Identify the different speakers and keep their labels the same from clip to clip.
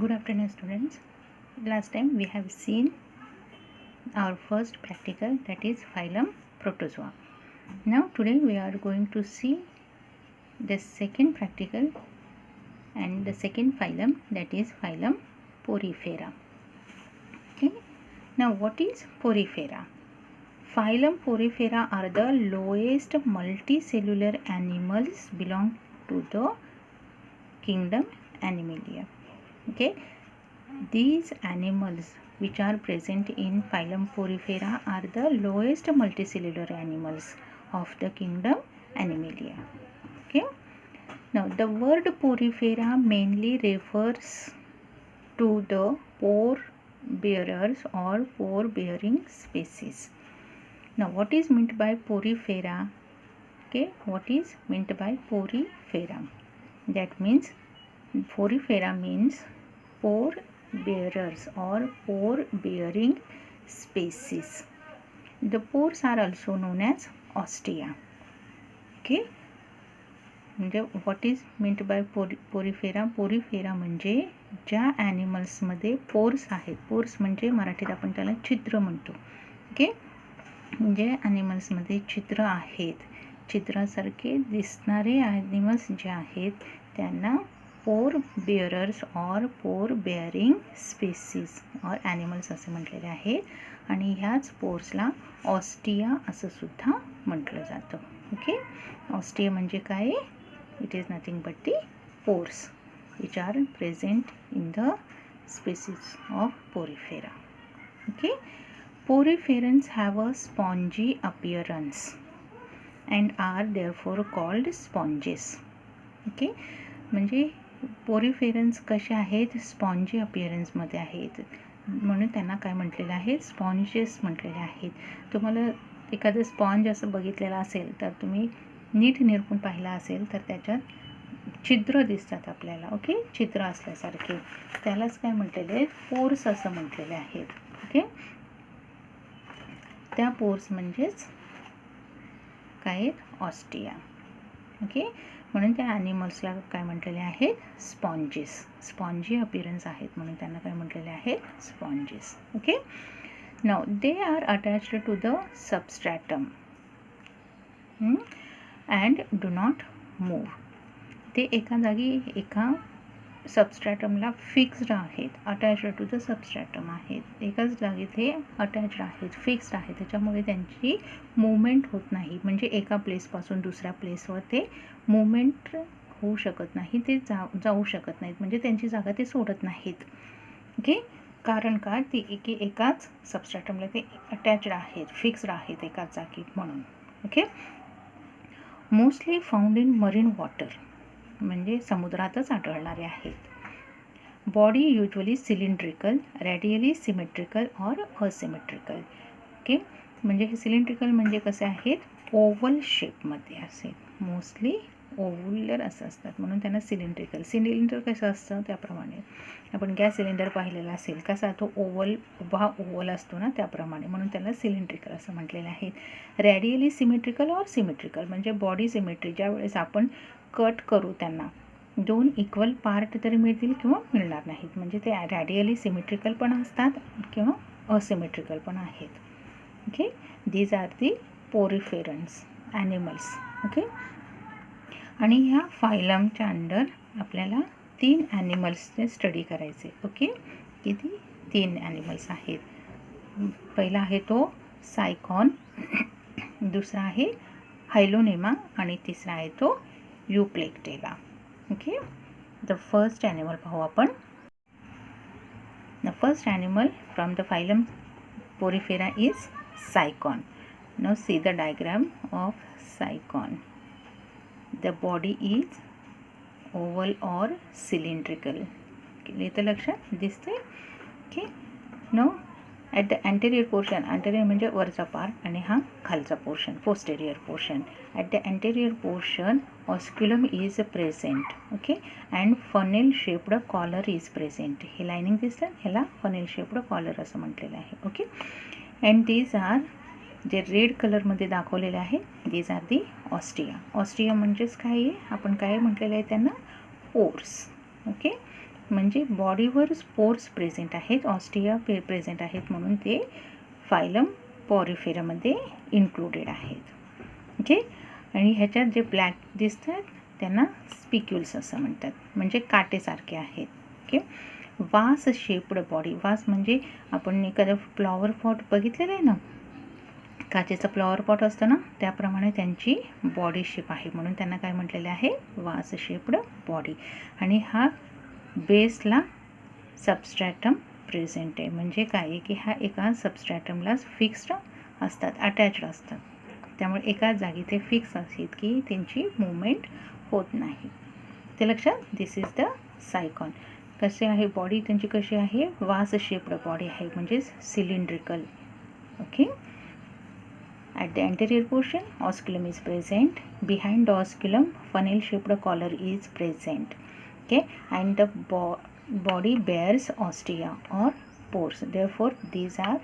Speaker 1: Good afternoon, students. Last time we have seen our first practical, that is phylum Protozoa. Now today we are going to see the second practical and the second phylum, that is phylum Porifera. Okay. Now what is Porifera? Phylum Porifera are the lowest multicellular animals belong to the kingdom Animalia. Okay. These animals which are present in phylum Porifera are the lowest multicellular animals of the kingdom Animalia. Okay. Now the word Porifera mainly refers to the pore bearers or pore bearing species. Now what is meant by Porifera? Okay, what is meant by Porifera? That means Porifera means pore bearers or pore bearing species. The pores are also known as ostia. Okay. म्हणजे what is meant by porifera? Porifera म्हणजे ज्या ॲनिमल्समध्ये pores आहेत, pores म्हणजे मराठीत आपण त्याला छिद्र म्हणतो. ओके. जे ॲनिमल्समध्ये छिद्र आहेत, छिद्रासारखे दिसणारे ॲनिमल्स जे आहेत त्यांना pore bearers or pore bearing species or animals असे म्हटलेले आहे. आणि ह्याच पोर्सला ऑस्टिया असं सुद्धा म्हटलं जातं. ओके. ऑस्टिया म्हणजे काय? It is nothing but the pores which are present in the species of porifera. Okay. Poriferans have a spongy appearance and are therefore called sponges. Okay. म्हणजे पोरिफेरन्स कसे आहेत? स्पॉन्जी अपिअरन्समध्ये आहेत म्हणून त्यांना काय म्हटलेलं आहे? स्पॉन्जेस म्हटलेले आहेत. तुम्हाला एखादं स्पॉन्ज असं बघितलेलं असेल तर तुम्ही नीट निरखून पाहिला असेल तर त्याच्यात छिद्र दिसतात आपल्याला. ओके. छिद्र असल्यासारखे त्यालाच काय म्हटलेले आहे? पोर्स असं म्हटलेले आहेत. ओके. त्या पोर्स म्हणजेच काय? ऑस्टिया. ओके. म्हणून त्या ॲनिमल्सला काय म्हटलेले आहेत? स्पॉन्जेस. स्पॉन्जी अपिअरन्स आहेत म्हणून त्यांना काय म्हटलेले आहेत? Sponges. Okay. Now they are attached to the substratum and do not move. ते एका जागी एका सबस्ट्रॅटमला फिक्स्ड आहेत, अटॅच्ड टू द सबस्ट्रॅटम आहेत, एकाच जागी ते अटॅच्ड आहेत, फिक्स्ड आहेत. त्याच्यामुळे त्यांची मूवमेंट होत नाही. म्हणजे एका प्लेसपासून दुसऱ्या प्लेसवर ते मूवमेंट होऊ शकत नाही, ते जाऊ शकत नाहीत. म्हणजे त्यांची जागा ते सोडत नाहीत. ओके. कारण का? ती एकाच सबस्ट्रॅटमला ते अटॅच्ड आहेत, फिक्स्ड आहेत एकाच जागी म्हणून. Okay. Mostly found in marine water म्हणजे समुद्रातच आढळणारे आहेत. Body usually cylindrical, radially symmetrical or asymmetrical. Okay. म्हणजे हे सिलेंड्रिकल म्हणजे कसे आहेत? ओव्हल शेपमध्ये असेल. मोस्टली ओव्हुलर असं असतात म्हणून त्यांना सिलेंड्रिकल. सिलेंडर कसं असतं त्याप्रमाणे आपण गॅस सिलेंडर पाहिलेला असेल कसा तो ओव्हल, उभा ओव्हल असतो ना, त्याप्रमाणे म्हणून त्याला सिलेंड्रिकल असं म्हटलेलं आहे. रेडियली सिमेट्रिकल ऑर सिमेट्रिकल म्हणजे बॉडी सिमेट्री. ज्यावेळेस आपण कट करू त्यांना दोन इक्वल पार्ट तरी मिळतील किंवा मिळणार नाहीत. म्हणजे ते रॅडियली सिमेट्रिकल पण असतात किंवा असिमेट्रिकल पण आहेत. Okay. These are the poriferans animals. Okay. आणि ह्या फायलमच्या अंडर आपल्याला 3 ॲनिमल्सचे स्टडी करायचे. ओके. किती? 3 ॲनिमल्स आहेत. पहिला आहे तो सायकॉन, दुसरा आहे हायलोनेमा आणि तिसरा आहे तो Euplectella. Okay. The first animal पाहू आपण. The first animal from the phylum Porifera is Sycon. Now see the diagram of Sycon. The body is oval or cylindrical. इथं लक्षात दिसते. Okay. No at the anterior portion, anterior म्हणजे वरचा part आणि हा खालचा portion, posterior portion. At the anterior portion osculum is present. Okay. And funnel shaped collar is present. हे lining दिसतं, ह्याला फनेल शेप्ड कॉलर असं म्हटलेलं आहे. ओके. अँड दीज आर जे रेड कलरमध्ये दाखवलेले आहे, these are the ostia. Ostia म्हणजेच काय आहे? आपण काय म्हटलेलं आहे त्यांना? पोर्स. ओके. म्हणजे बॉडीवर स्पोर्स प्रेझेंट आहेत, ऑस्टिया प्रेझेंट आहेत म्हणून ते फायलम पॉरिफेरामध्ये इन्क्लुडेड आहेत. ओके. आणि ह्याच्यात जे ब्लॅक दिसतात त्यांना स्पिक्युल्स असं म्हणतात, म्हणजे काटेसारखे आहेत. ओके. वास शेप्ड बॉडी, वास म्हणजे आपण एखादं फ्लॉवर पॉट बघितलेलं आहे ना, काचेचं फ्लॉवर पॉट असतं ना, त्याप्रमाणे त्यांची बॉडी शेप आहे म्हणून त्यांना काय म्हटलेलं आहे, वास शेप्ड बॉडी. आणि हा बेसला सबस्ट्रॅटम प्रेझेंट आहे, म्हणजे काय आहे की हा एका सबस्ट्रॅटमलाच फिक्स्ड असतात, अटॅच्ड असतात, त्यामुळे एकाच जागी ते फिक्स आहेत की त्यांची मूवमेंट होत नाही. ते लक्षात. This is the Sycon. कसे आहे बॉडी त्यांची, कशी आहे, वास शेप्ड बॉडी आहे, म्हणजे cylindrical. Okay. At the anterior portion, osculum is present. Behind the osculum, funnel-shaped collar is present. Okay, and the body bears ostia or pores. Therefore, these are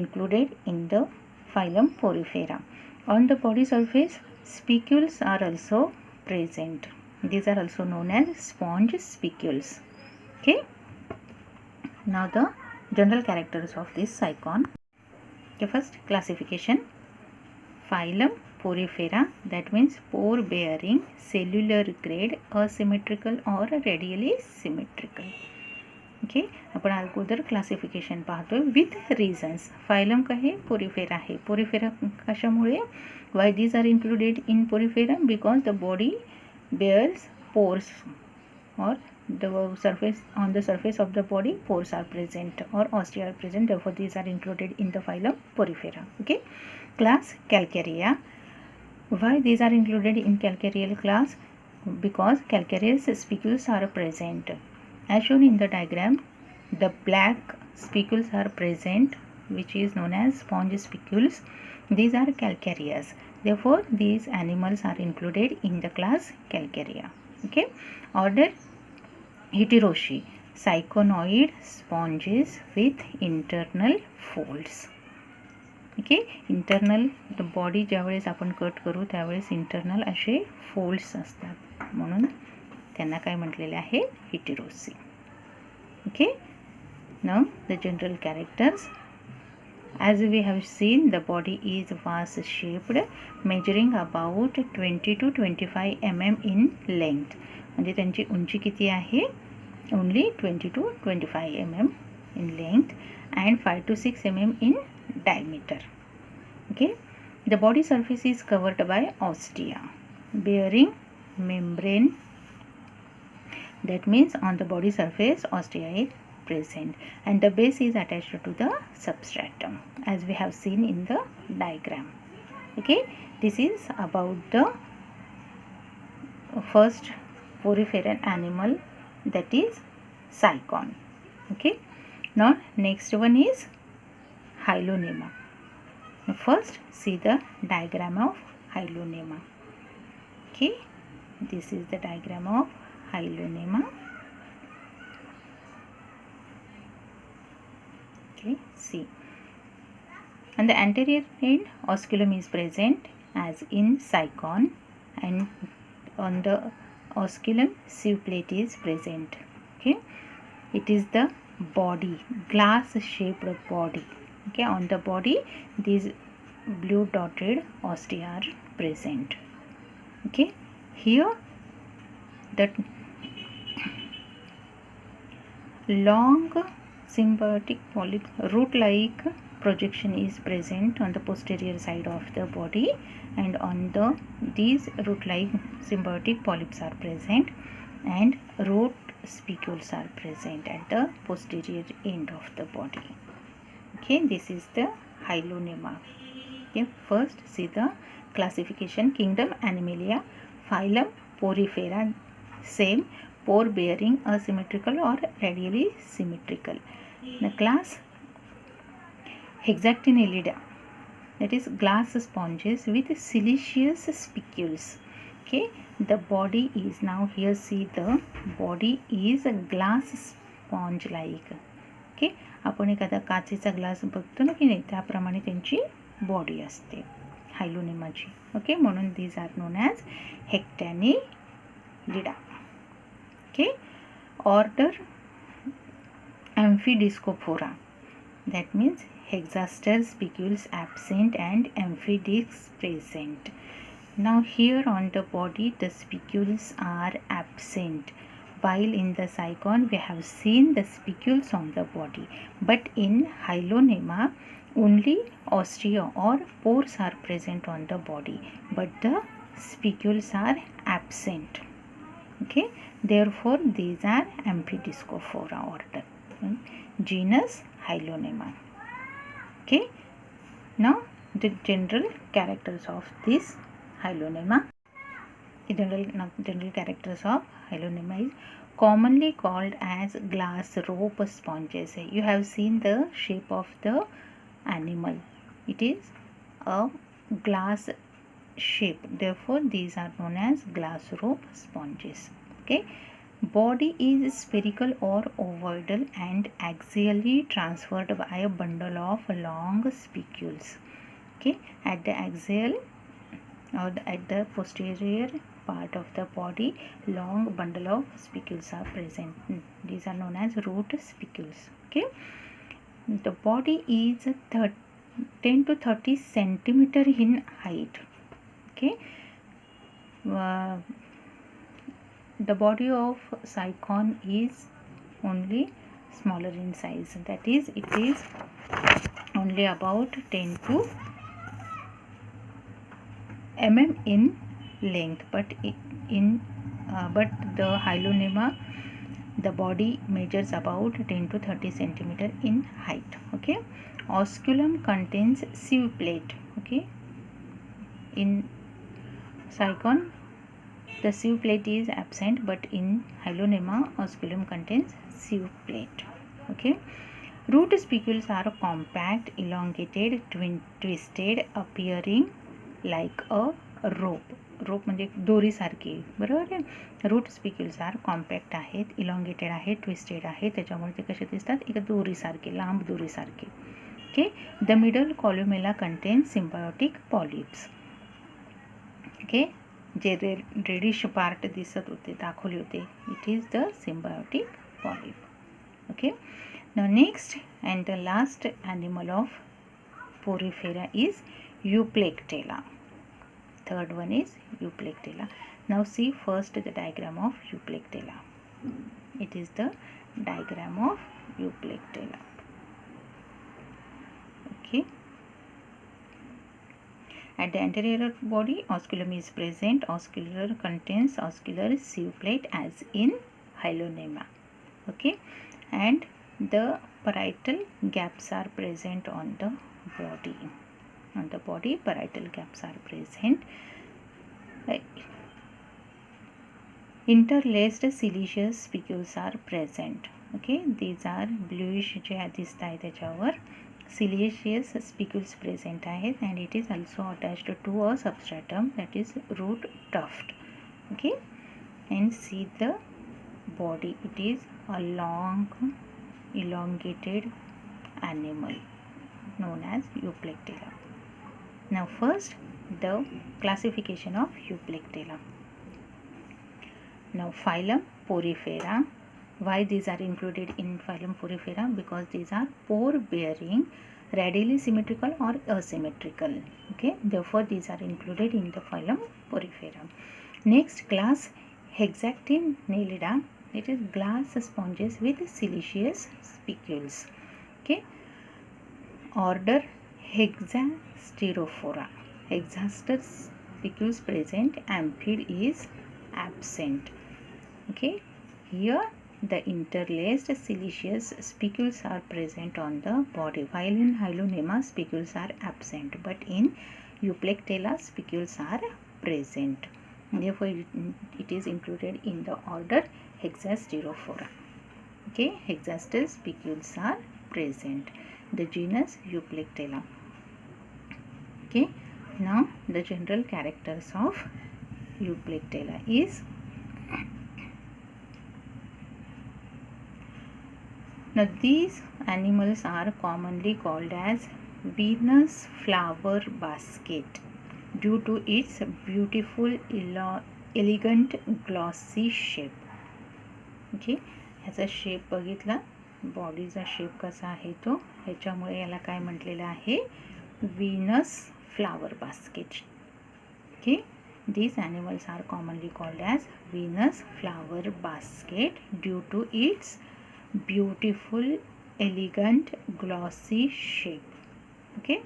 Speaker 1: included in the phylum Porifera. On the body surface, spicules are also present. These are also known as sponge spicules. Okay. Now the general characters of this cycon. Okay, first classification. Phylum Porifera, that means pore bearing, cellular grade, asymmetrical or radially symmetrical. Okay. आपण अगोदर classification पाहतोय with reasons. Phylum काय आहे, Porifera आहे. Porifera कशामुळे, why these are included in Porifera, because the body bears pores or the surface, on the surface of the body pores are present or ostia are present, therefore these are included in the phylum Porifera. Okay. Class Calcarea. Why these are included in calcareal class, because calcareous spicules are present. As shown in the diagram, the black spicules are present, which is known as sponge spicules. These are calcareous, therefore these animals are included in the class Calcarea. Okay. Order Heterochae, cyconoid sponges with internal folds. Okay. Internal the body ज्यावेळेस आपण cut करू त्यावेळेस internal असे folds असतात म्हणून त्यांना काय म्हटलेले आहे, हिटेरोसी. Okay. Now the general characters. As we have seen, the body is vase shaped, measuring about 20 to 25 mm in length. म्हणजे त्यांची उंची किती आहे, only 20 to 25 mm in length and 5 to 6 mm in diameter. Okay. The body surface is covered by ostia bearing membrane. That means on the body surface ostia is present and the base is attached to the substratum, as we have seen in the diagram. Okay. This is about the first poriferan animal, that is cycon. Okay. Now next one is Hylonemma. Now first see the diagram of Hylonemma. Okay. This is the diagram of Hylonemma. Okay, see. On the anterior end, osculum is present as in cycon, and on the osculum, sieve plate is present. Okay, it is the body, glass-shaped body. Okay, on the body, these blue dotted ostia are present. Okay, here the long symbiotic polyp root-like projection is present on the posterior side of the body, and on these root-like symbiotic polyps are present, and root spicules are present at the posterior end of the body. Okay, this is the Hylonemma. Okay, first see the classification. Kingdom Animalia, phylum Porifera, same, pore bearing, asymmetrical or radially symmetrical. The class Hexactinellida, that is glass sponges with siliceous spicules. Okay, the body is, now here see the body is a glass sponge like. Okay, आपण एखादा काचेचा glass बघतो ना की नाही, त्याप्रमाणे त्यांची body असते हायलोनेमाची. ओके, म्हणून these are known as Hexactinellida. Okay. Order Amphidiscophora. That means hexaster spicules absent and amphidiscs present. Now here on the body the spicules are absent, while in the Sycon we have seen the spicules on the body, but in Hylonemma only ostia or pores are present on the body, but the spicules are absent. Okay, therefore these are Amphidiscophora order, genus Hylonemma. Okay, now the general characters of this Hylonemma. General characters of Hylonemma is commonly called as glass rope sponges. You have seen the shape of the animal. It is a glass shape. Therefore, these are known as glass rope sponges. Okay. Body is spherical or ovoidal and axially transferred by a bundle of long spicules. Okay. At the axial or at the posterior part of the body, long bundle of spicules are present. These are known as root spicules. Okay. The body is 10 to 30 centimeter in height. Okay. The body of Sycon is only smaller in size. That is, it is only about 10 to mm in length, but the Hylonemma, the body measures about 10 to 30 centimeter in height. Okay. Osculum contains sieve plate. Okay. In Sycon the sieve plate is absent, but in Hylonemma osculum contains sieve plate. Okay. Root spicules are compact, elongated, twisted, appearing like a rope. Rope म्हणजे दोरीसारखी, बरोबर आहे. Root spicules are compact आहेत, elongated आहेत, twisted आहेत, त्याच्यामुळे ते कसे दिसतात, एक दोरीसारखे, लांब दोरीसारखे. Okay. The middle columella contains symbiotic polyps. Okay. जे रेडिश पार्ट दिसत होते, दाखवले होते, it is the symbiotic polyp. Okay. Now next and the last animal of Porifera is Euplectella. Third one is Euplectella. Now see first the diagram of Euplectella. It is the diagram of Euplectella. Okay. At the anterior body, osculum is present. Oscular contains oscular sieve plate as in Hylonemma. Okay. And the parietal gaps are present on the body. On the body, parietal gaps are present. Interlaced siliceous spicules are present. Okay, these are bluish जे दिसत आहे त्याच्यावर siliceous spicules present आहेत, and it is also attached to a substratum, that is root tuft. Okay, and see the body. It is a long elongated animal known as Euplectella. Now first the classification of Euplectella. Now phylum Porifera. Why these are included in phylum Porifera? Because these are pore bearing, radially symmetrical or asymmetrical. Okay, therefore these are included in the phylum Porifera. Next class Hexactinellida. It is glass sponges with siliceous spicules. Okay. Order Hexasterophora. Hexaster spicules present, amphid is absent. Okay. Here the interlaced siliceous spicules are present on the body, while in Hylonemma spicules are absent, but in Euplectella spicules are present. Therefore it is included in the order Hexasterophora. Okay, hexaster spicules are present. The genus Euplectella. Okay, now the general characters of Euplectella is, now these animals are commonly called as Venus flower basket due to its beautiful elegant glossy shape. Okay, ह्याचा shape बघितला बॉडीचा shape कसा आहे तो, ह्याच्यामुळे याला काय म्हटलेलं आहे, Venus flower basket. Okay, these animals are commonly called as Venus flower basket due to its beautiful, elegant, glossy shape. Okay,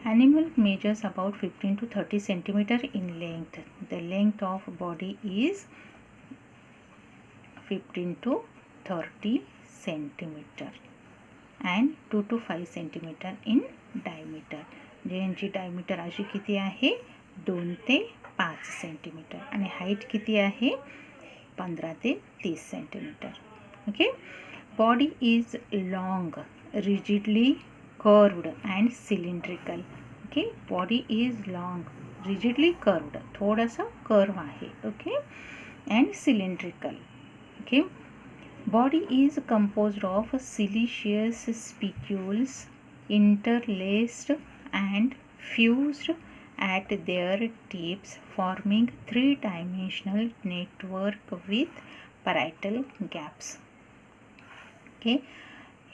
Speaker 1: animal measures about 15 to 30 centimeter in length. The length of body is 15 to 30 centimeter and 2 to 5 centimeter in diameter. जे यांची diameter अशी किती आहे, 2 ते 5 centimetre, आणि height किती आहे, 15 ते 30 centimetre. Okay, body is long, rigidly curved and cylindrical. Okay, body is long, rigidly curved, थोडंसं कर्व आहे. Okay, and cylindrical. Okay, body is composed of siliceous spicules interlaced and fused at their tips, forming three-dimensional network with parietal gaps. Okay,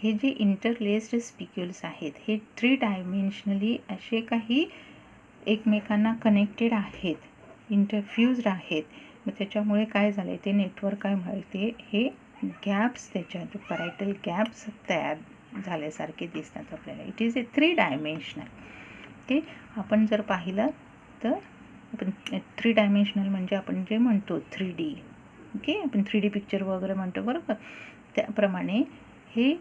Speaker 1: हे जे interlaced spicules आहेत हे 3 डायमेन्शनली असे काही एकमेकांना connected आहेत, इंटरफ्यूज्ड आहेत. मग त्याच्यामुळे काय झालं आहे, ते नेटवर्क काय माहिती, हे गॅप्स, त्याच्यात पॅरायटल गॅप्स तयार झाल्यासारखे दिसतात आपल्याला. It is a 3 dimensional. Okay, आपण जर पाहिलं तर आपण 3 डायमेन्शनल म्हणजे आपण जे म्हणतो 3D. ओके, आपण 3D पिक्चर वगैरे म्हणतो बरोबर, त्याप्रमाणे हे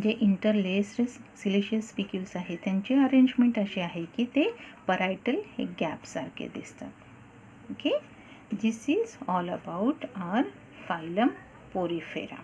Speaker 1: जे इंटरलेस्ड सिलिशियस स्पिक्युल्स आहेत त्यांची अरेंजमेंट अशी आहे की ते पॅरायटल हे गॅपसारखे दिसतात. Okay, this is all about our phylum Porifera.